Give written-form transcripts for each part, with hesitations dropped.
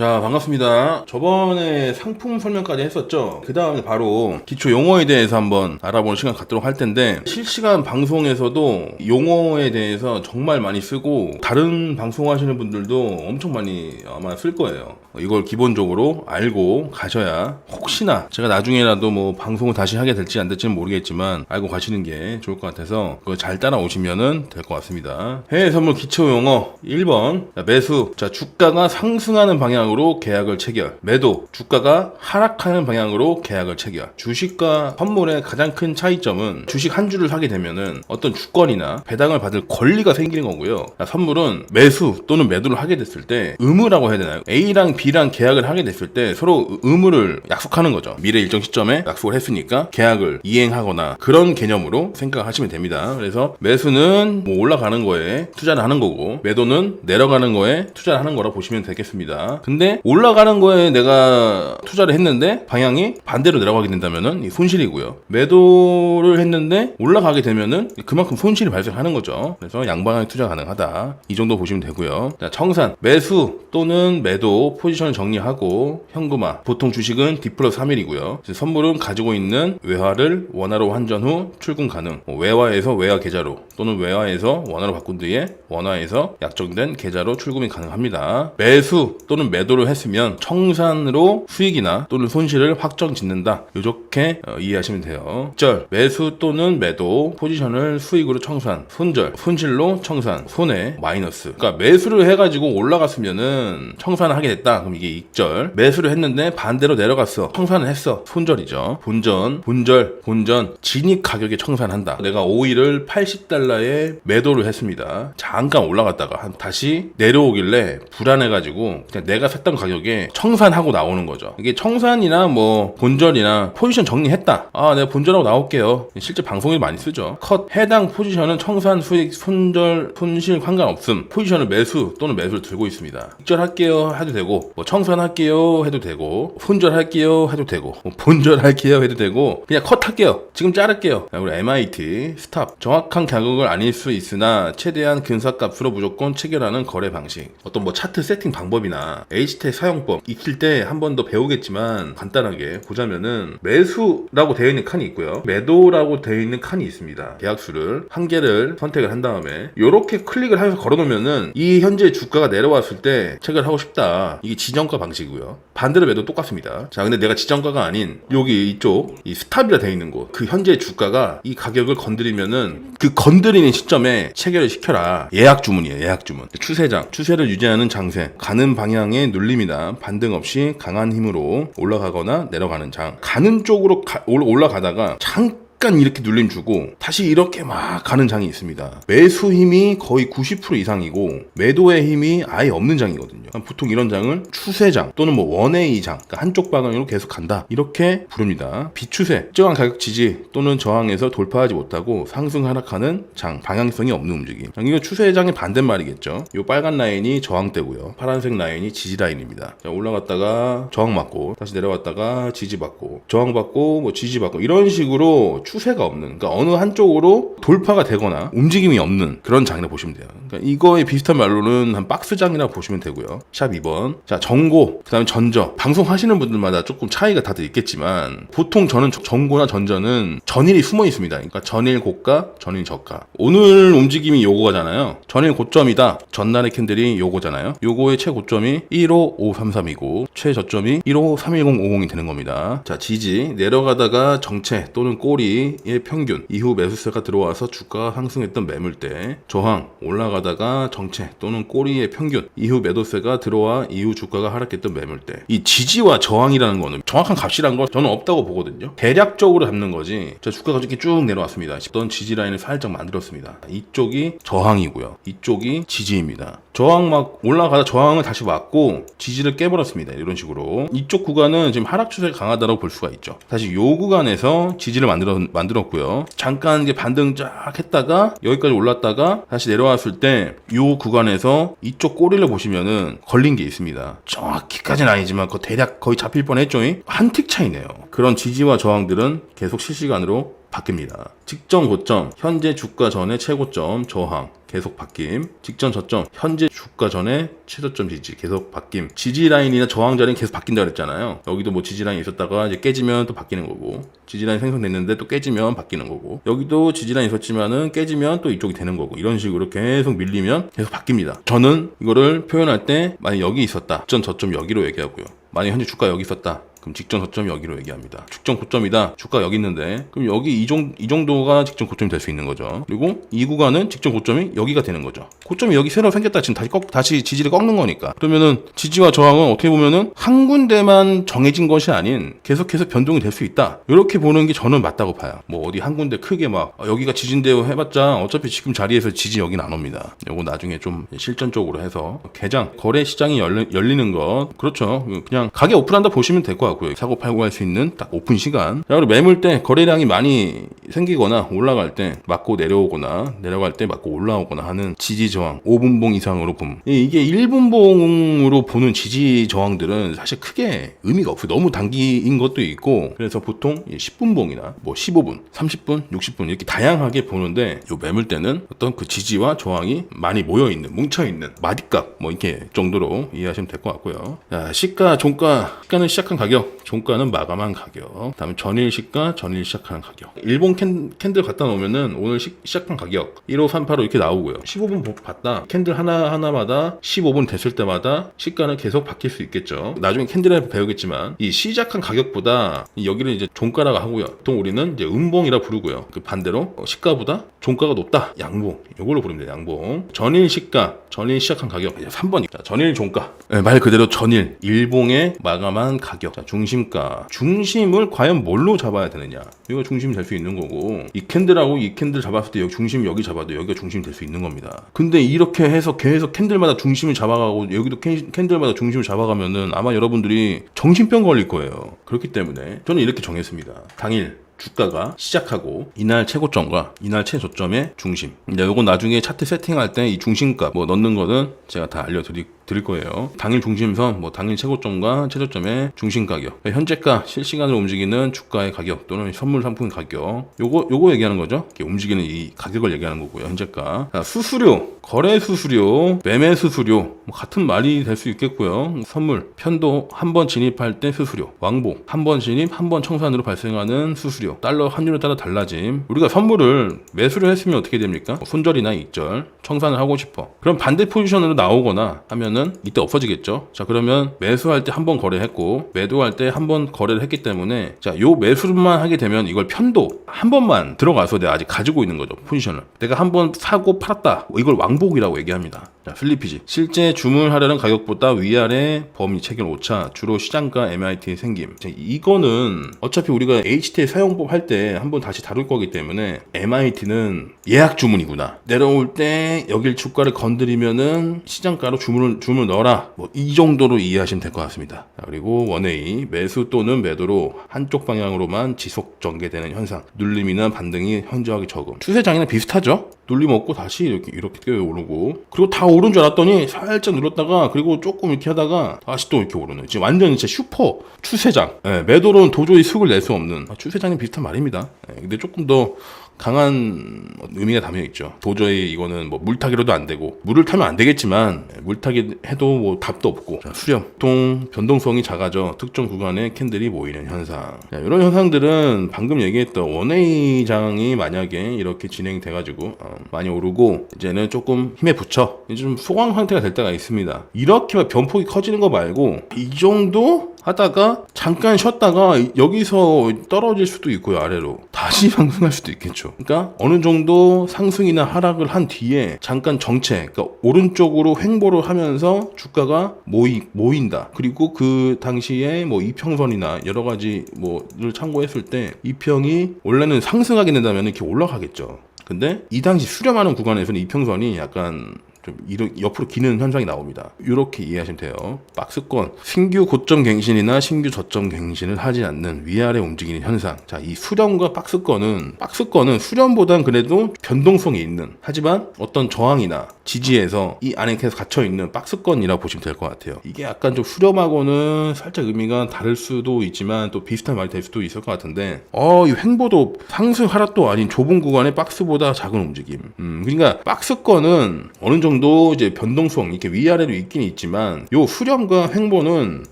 자, 반갑습니다. 저번에 상품 설명까지 했었죠. 그 다음에 바로 기초 용어에 대해서 한번 알아보는 시간 갖도록 할 텐데, 실시간 방송에서도 용어에 대해서 정말 많이 쓰고 다른 방송하시는 분들도 엄청 많이 아마 쓸 거예요. 이걸 기본적으로 알고 가셔야 혹시나 제가 나중에라도 뭐 방송을 다시 하게 될지 안 될지는 모르겠지만 알고 가시는 게 좋을 것 같아서 그거 잘 따라오시면은 될 것 같습니다. 해외 선물 기초 용어 1번 매수. 자, 주가가 상승하는 방향으로 계약을 체결. 매도. 주가가 하락하는 방향으로 계약을 체결. 주식과 선물의 가장 큰 차이점은 주식 한 주를 사게 되면은 어떤 주권이나 배당을 받을 권리가 생기는 거고요. 자, 선물은 매수 또는 매도를 하게 됐을 때 의무라고 해야 되나요? A랑 B랑 계약을 하게 됐을 때 서로 의무를 약속하는 거죠. 미래 일정 시점에 약속을 했으니까 계약을 이행하거나 그런 개념으로 생각하시면 됩니다. 그래서 매수는 뭐 올라가는 거에 투자를 하는 거고, 매도는 내려가는 거에 투자를 하는 거라 보시면 되겠습니다. 근데 올라가는 거에 내가 투자를 했는데 방향이 반대로 내려가게 된다면은 손실이고요. 매도를 했는데 올라가게 되면은 그만큼 손실이 발생하는 거죠. 그래서 양방향 투자 가능하다. 이 정도 보시면 되고요. 자, 청산. 매수 또는 매도 포지션을 정리하고 현금화. 보통 주식은 D+3일이고요. 선물은 가지고 있는 외화를 원화로 환전 후 출금 가능. 외화에서 외화 계좌로 또는 외화에서 원화로 바꾼 뒤에 원화에서 약정된 계좌로 출금이 가능합니다. 매수 또는 매도를 했으면 청산으로 수익이나 또는 손실을 확정 짓는다. 이렇게 이해하시면 돼요. 절. 매수 또는 매도 포지션을 수익으로 청산. 손절. 손실로 청산. 손해 마이너스. 그러니까 매수를 해가지고 올라갔으면은 청산을 하게 됐다. 그럼 이게 익절. 매수를 했는데 반대로 내려갔어. 청산을 했어. 손절이죠. 본전. 본전. 진입 가격에 청산한다. 내가 오일을 80달러에 매도를 했습니다. 잠깐 올라갔다가 다시 내려오길래 불안해가지고 그냥 내가 샀던 가격에 청산하고 나오는 거죠. 이게 청산이나 뭐 본절이나 포지션 정리했다. 아, 내가 본절하고 나올게요. 실제 방송에 많이 쓰죠. 컷. 해당 포지션은 청산, 수익, 손절, 손실 상관없음. 포지션을 매수 또는 매수를 들고 있습니다. 익절할게요 해도 되고, 뭐 청산할게요 해도 되고, 손절할게요 해도 되고, 뭐 본절할게요 해도 되고, 그냥 컷할게요. 지금 자를게요. 우리 MIT 스탑. 정확한 가격을 아닐 수 있으나 최대한 근사값으로 무조건 체결하는 거래 방식. 어떤 뭐 차트 세팅 방법이나 HTAG 사용법 익힐 때 한 번 더 배우겠지만 간단하게 보자면은 매수라고 되어 있는 칸이 있고요. 매도라고 되어 있는 칸이 있습니다. 계약수를 한 개를 선택을 한 다음에 이렇게 클릭을 해서 걸어놓으면은 이 현재 주가가 내려왔을 때 체결하고 싶다. 이게 지정가 방식이고요. 반대로 매도 똑같습니다. 자, 근데 내가 지정가가 아닌 여기 이쪽 이 스탑이라 되어 있는 곳, 그 현재 주가가 이 가격을 건드리면은 그 건드리는 시점에 체결을 시켜라. 예약 주문이에요. 예약 주문. 추세장. 추세를 유지하는 장세. 가는 방향의 눌림이나 반등 없이 강한 힘으로 올라가거나 내려가는 장. 가는 쪽으로 올라가다가 잠깐 이렇게 눌림 주고 다시 이렇게 막 가는 장이 있습니다. 매수 힘이 거의 90% 이상이고 매도의 힘이 아예 없는 장이거든요. 보통 이런 장을 추세장 또는 뭐 원웨이 장, 그러니까 한쪽 방향으로 계속 간다, 이렇게 부릅니다. 비추세. 특정한 가격 지지 또는 저항에서 돌파하지 못하고 상승 하락하는 장, 방향성이 없는 움직임. 이거 추세장의 반대말이겠죠. 이 빨간 라인이 저항대고요. 파란색 라인이 지지 라인입니다. 자, 올라갔다가 저항 맞고 다시 내려왔다가 지지 받고 저항 받고 뭐 지지 받고 이런 식으로 추세가 없는, 그러니까 어느 한쪽으로 돌파가 되거나 움직임이 없는 그런 장이라 보시면 돼요. 그러니까 이거에 비슷한 말로는 한 박스장이라고 보시면 되고요. 샵 2번. 자, 전고, 그 다음에 전저. 방송하시는 분들마다 조금 차이가 다들 있겠지만 보통 저는 전고나 전저는 전일이 숨어 있습니다. 그러니까 전일 고가, 전일 저가. 오늘 움직임이 요거잖아요. 전일 고점이다. 전날의 캔들이 요거잖아요. 요거의 최고점이 15533이고 최저점이 1531050이 되는 겁니다. 자, 지지. 내려가다가 정체 또는 꼬리 의 평균 이후 매수세가 들어와서 주가가 상승했던 매물대. 저항. 올라가다가 정체 또는 꼬리의 평균 이후 매도세가 들어와 이후 주가가 하락했던 매물대. 이 지지와 저항이라는 거는 정확한 값이란 걸 저는 없다고 보거든요. 대략적으로 잡는 거지. 자, 주가가 이렇게 쭉 내려왔습니다. 어떤 지지 라인을 살짝 만들었습니다. 이쪽이 저항이고요. 이쪽이 지지입니다. 저항 막 올라가다 저항을 다시 맞고 지지를 깨버렸습니다. 이런 식으로. 이쪽 구간은 지금 하락 추세가 강하다고 볼 수가 있죠. 다시 요 구간에서 지지를 만들었고요. 잠깐 이제 반등 쫙 했다가 여기까지 올랐다가 다시 내려왔을 때 요 구간에서 이쪽 꼬리를 보시면은 걸린 게 있습니다. 정확히까지는 아니지만 대략 거의 잡힐 뻔했죠. 한 틱 차이네요. 그런 지지와 저항들은 계속 실시간으로 바뀝니다. 직전 고점, 현재 주가 전의 최고점, 저항 계속 바뀜. 직전 저점, 현재 주가 전에 최저점 지지 계속 바뀜. 지지 라인이나 저항 자리는 계속 바뀐다 그랬잖아요. 여기도 뭐 지지 라인 있었다가 이제 깨지면 또 바뀌는 거고, 지지 라인 생성됐는데 또 깨지면 바뀌는 거고, 여기도 지지 라인 있었지만은 깨지면 또 이쪽이 되는 거고, 이런 식으로 계속 밀리면 계속 바뀝니다. 저는 이거를 표현할 때 만약 여기 있었다, 직전 저점 여기로 얘기하고요. 만약 현재 주가 여기 있었다, 그럼 직전 저점 여기로 얘기합니다. 직전 고점이다, 주가 여기 있는데, 그럼 여기 이 정도가 직전 고점이 될 수 있는 거죠. 그리고 이 구간은 직전 고점이 여기가 되는 거죠. 고점이 여기 새로 생겼다, 지금 다시 지지를 꺾는 거니까. 그러면은 지지와 저항은 어떻게 보면은 한 군데만 정해진 것이 아닌 계속해서 변동이 될 수 있다, 이렇게 보는 게 저는 맞다고 봐요. 뭐 어디 한 군데 크게 막 여기가 지진대요 해봤자 어차피 지금 자리에서 지지 여긴 안 옵니다. 요거 나중에 좀 실전적으로 해서 개장, 거래 시장이 열리는 것, 그렇죠. 그냥 가게 오픈한다 보시면 될 것 같고요. 사고 팔고 할 수 있는 딱 오픈 시간. 자, 그리고 매물 때 거래량이 많이 생기거나 올라갈 때 맞고 내려오거나 내려갈 때 맞고 올라오거나 하는 지지 저항 5분봉 이상으로 봄. 이게 1분봉으로 보는 지지 저항들은 사실 크게 의미가 없어요. 너무 단기인 것도 있고, 그래서 보통 10분봉이나 뭐 15분, 30분, 60분 이렇게 다양하게 보는데, 요 매물 때는 어떤 그 지지와 저항이 많이 모여있는, 뭉쳐있는 마디값 뭐 이렇게 정도로 이해하시면 될 것 같고요. 자, 시가, 종가. 시가는 시작한 가격, 종가는 마감한 가격, 다음에 전일 시가, 전일 시작하는 가격. 일본 캔들 갖다 놓으면은 오늘 시작한 가격 1538로 이렇게 나오고요. 15분 봤다. 캔들 하나마다 15분 됐을 때마다 시가는 계속 바뀔 수 있겠죠. 나중에 캔들에 배우겠지만, 이 시작한 가격보다 여기를 이제 종가라고 하고요. 보통 우리는 이제 음봉이라 부르고요. 그 반대로 시가보다 종가가 높다, 양봉. 이걸로 부르면 돼요. 양봉. 전일 시가, 전일 시작한 가격 3번. 자, 전일 종가. 네, 말 그대로 전일 일봉의 마감한 가격. 자, 중심가. 중심을 과연 뭘로 잡아야 되느냐, 이거 중심이 될 수 있는 거고, 이 캔들하고 이 캔들 잡았을 때 여기 중심 여기 잡아도 여기가 중심이 될 수 있는 겁니다. 근데 이렇게 해서 계속 캔들마다 중심을 잡아가고 여기도 캔들마다 중심을 잡아가면은 아마 여러분들이 정신병 걸릴 거예요. 그렇기 때문에 저는 이렇게 정했습니다. 당일 주가가 시작하고 이날 최고점과 이날 최저점의 중심. 이제 요거 나중에 차트 세팅할 때 이 중심값 뭐 넣는 거는 제가 다 알려드릴 거예요. 당일 중심선, 뭐 당일 최고점과 최저점의 중심 가격, 현재가, 실시간으로 움직이는 주가의 가격 또는 선물 상품의 가격, 요거 얘기하는 거죠. 이렇게 움직이는 이 가격을 얘기하는 거고요. 현재가. 자, 수수료, 거래 수수료, 매매 수수료, 뭐 같은 말이 될 수 있겠고요. 선물, 편도 한 번 진입할 때 수수료, 왕복 한 번 진입, 한 번 청산으로 발생하는 수수료, 달러 환율에 따라 달라짐. 우리가 선물을 매수를 했으면 어떻게 됩니까? 손절이나 익절, 청산을 하고 싶어. 그럼 반대 포지션으로 나오거나 하면은 이때 없어지겠죠. 자, 그러면 매수할 때 한 번 거래했고 매도할 때 한 번 거래를 했기 때문에, 자, 요 매수만 하게 되면 이걸 편도 한 번만 들어가서 내가 아직 가지고 있는 거죠. 포지션을 내가 한 번 사고 팔았다, 이걸 왕복이라고 얘기합니다. 자, 슬리피지. 실제 주문하려는 가격보다 위아래 범위 체결 오차, 주로 시장가 MIT 생김. 자, 이거는 어차피 우리가 HTL 사용법 할 때 한번 다시 다룰 거기 때문에, MIT는 예약 주문이구나, 내려올 때 여길 주가를 건드리면은 시장가로 주문을 넣어라, 뭐 이 정도로 이해하시면 될 것 같습니다. 자, 그리고 원웨이, 매수 또는 매도로 한쪽 방향으로만 지속 전개되는 현상, 눌림이나 반등이 현저하게 적음. 추세장이랑 비슷하죠. 눌림 없고 다시 이렇게 오르고, 그리고 다 오른 줄 알았더니 살짝 눌렀다가 그리고 조금 이렇게 하다가 다시 또 이렇게 오르는, 지금 완전 진짜 슈퍼 추세장. 매도로는 도저히 수익을 낼 수 없는 추세장이 비슷한 말입니다. 근데 조금 더 강한 의미가 담겨 있죠. 도저히 이거는 뭐 물타기로도 안 되고, 물을 타면 안 되겠지만 물타기 해도 뭐 답도 없고. 자, 수렴. 보통 변동성이 작아져 특정 구간에 캔들이 모이는 현상. 자, 이런 현상들은 방금 얘기했던 원웨이 장이 만약에 이렇게 진행이 돼가지고 많이 오르고 이제는 조금 힘에 붙여 이제 좀 소강 상태가 될 때가 있습니다. 이렇게 변폭이 커지는 거 말고 이 정도 하다가 잠깐 쉬었다가 여기서 떨어질 수도 있고요. 아래로 다시 상승할 수도 있겠죠. 그러니까 어느 정도 상승이나 하락을 한 뒤에 잠깐 정체, 그러니까 오른쪽으로 횡보를 하면서 주가가 모인다. 그리고 그 당시에 뭐 이평선이나 여러 가지 뭐를 참고했을 때 이평이 원래는 상승하게 된다면 이렇게 올라가겠죠. 근데 이 당시 수렴하는 구간에서는 이평선이 약간 좀 옆으로 기는 현상이 나옵니다. 이렇게 이해하시면 돼요. 박스권, 신규 고점 갱신이나 신규 저점 갱신을 하지 않는 위아래 움직이는 현상. 자, 이 수렴과 박스권은 수렴보단 그래도 변동성이 있는, 하지만 어떤 저항이나 지지에서 이 안에 계속 갇혀있는 박스권이라고 보시면 될 것 같아요. 이게 약간 좀 수렴하고는 살짝 의미가 다를 수도 있지만 또 비슷한 말이 될 수도 있을 것 같은데, 이 횡보도 상승 하락도 아닌 좁은 구간의 박스보다 작은 움직임. 그러니까 박스권은 어느 정도 이제 변동성 이렇게 위아래로 있긴 있지만, 요 수렴과 횡보는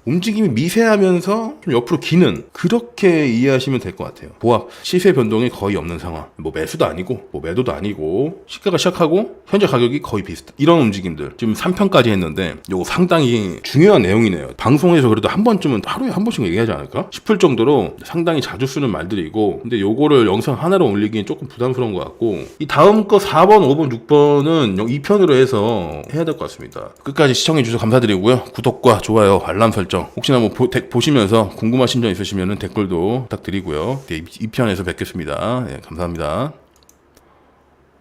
움직임이 미세하면서 좀 옆으로 기는, 그렇게 이해하시면 될 것 같아요. 보합, 시세 변동이 거의 없는 상황. 뭐 매수도 아니고 뭐 매도도 아니고, 시가가 시작하고 현재 가격이 거의 비슷, 이런 움직임들 지금 3편까지 했는데 요거 상당히 중요한 내용이네요. 방송에서 그래도 한 번쯤은 하루에 한 번씩 얘기하지 않을까 싶을 정도로 상당히 자주 쓰는 말들이고, 근데 요거를 영상 하나로 올리기엔 조금 부담스러운 것 같고, 이 다음 거 4번, 5번, 6번은 2편으로 해서 해야 될 것 같습니다. 끝까지 시청해주셔서 감사드리고요. 구독과 좋아요, 알람 설정, 혹시나 뭐 보시면서 궁금하신 점 있으시면 댓글도 부탁드리고요. 2편에서 뵙겠습니다. 네, 감사합니다.